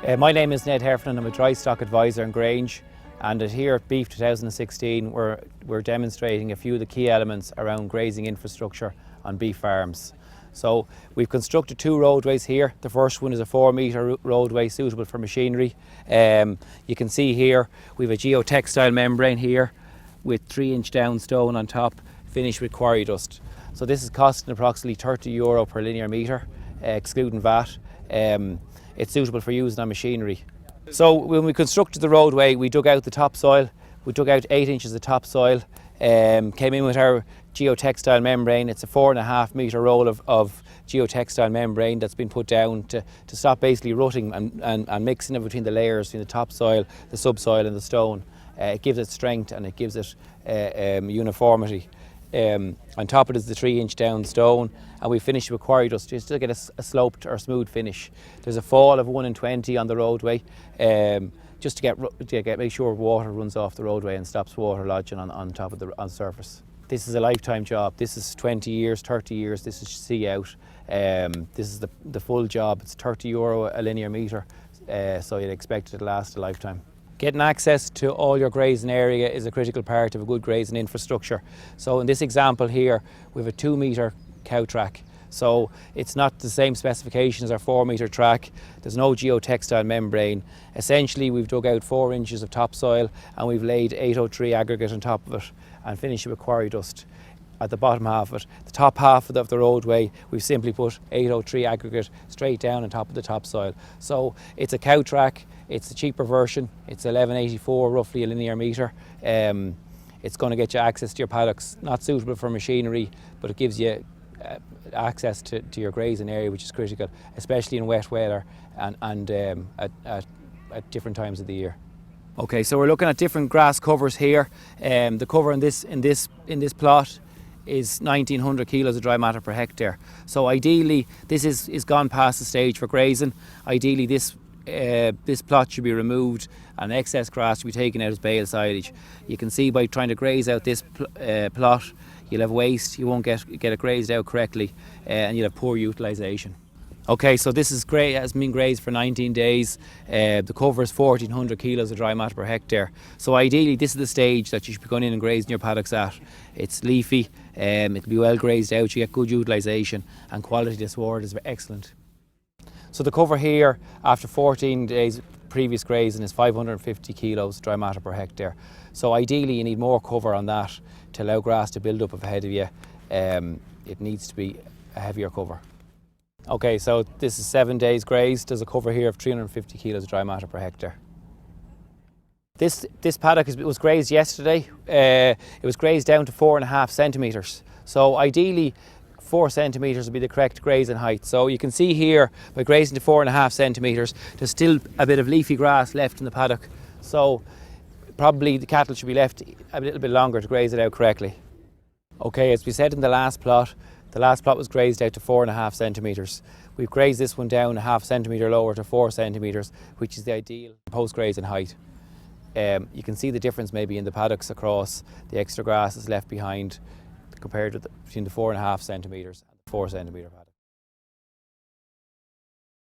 My name is Ned Heffernan. I'm a dry stock advisor in Grange, and here at Beef 2016 we're demonstrating a few of the key elements around grazing infrastructure on beef farms. So we've constructed two roadways here. The first one is a 4-metre roadway suitable for machinery. You can see here we have a geotextile membrane here with 3-inch down stone on top, finished with quarry dust. So this is costing approximately €30 per linear metre, excluding VAT. It's suitable for using on machinery. So when we constructed the roadway, we dug out the topsoil. We dug out 8 inches of topsoil, came in with our geotextile membrane. It's a 4.5-metre roll of geotextile membrane that's been put down to stop basically rutting and mixing it between the layers, between the topsoil, the subsoil and the stone. It gives it strength and it gives it uniformity. On top of it is the 3-inch down stone, and we finish with quarry dust just to get a sloped or smooth finish. There's a fall of 1 in 20 on the roadway, just to make sure water runs off the roadway and stops water lodging on top of the surface. This is a lifetime job. This is 20 years, 30 years. This is see out. This is the full job. It's €30 a linear metre, so you'd expect it to last a lifetime. Getting access to all your grazing area is a critical part of a good grazing infrastructure. So in this example here, we have a 2-metre cow track. So it's not the same specification as our 4-metre track. There's no geotextile membrane. Essentially, we've dug out 4 inches of topsoil and we've laid 803 aggregate on top of it and finished it with quarry dust. At the bottom half of it, the top half of the roadway, we've simply put 803 aggregate straight down on top of the topsoil. So it's a cow track. It's a cheaper version. It's $11.84 roughly a linear metre. It's going to get you access to your paddocks. Not suitable for machinery, but it gives you access to your grazing area, which is critical, especially in wet weather and at different times of the year. Okay, so we're looking at different grass covers here. The cover in this plot is 1900 kilos of dry matter per hectare. So ideally, this is gone past the stage for grazing. Ideally, this plot should be removed and excess grass should be taken out as bale silage. You can see by trying to graze out this plot, you'll have waste, you won't get it grazed out correctly, and you'll have poor utilisation. Okay, so this is has been grazed for 19 days. The cover is 1400 kilos of dry matter per hectare. So ideally, this is the stage that you should be going in and grazing your paddocks at. It's leafy, it'll be well grazed out, you get good utilisation, and quality of the sward is excellent. So the cover here, after 14 days previous grazing, is 550 kilos dry matter per hectare. So ideally, you need more cover on that to allow grass to build up ahead of you. It needs to be a heavier cover. Okay, so this is 7 days grazed. There's a cover here of 350 kilos of dry matter per hectare. This paddock was grazed yesterday. It was grazed down to 4.5 centimetres. So ideally, 4 centimetres would be the correct grazing height. So you can see here, by grazing to 4.5 centimetres, there's still a bit of leafy grass left in the paddock. So probably the cattle should be left a little bit longer to graze it out correctly. Okay, as we said in the last plot was grazed out to 4.5 centimetres. We've grazed this one down a ½ centimetre lower to 4 centimetres, which is the ideal post-grazing height. You can see the difference maybe in the paddocks across the extra grass is left behind compared to between the 4.5 centimetres and the 4 centimetre paddock.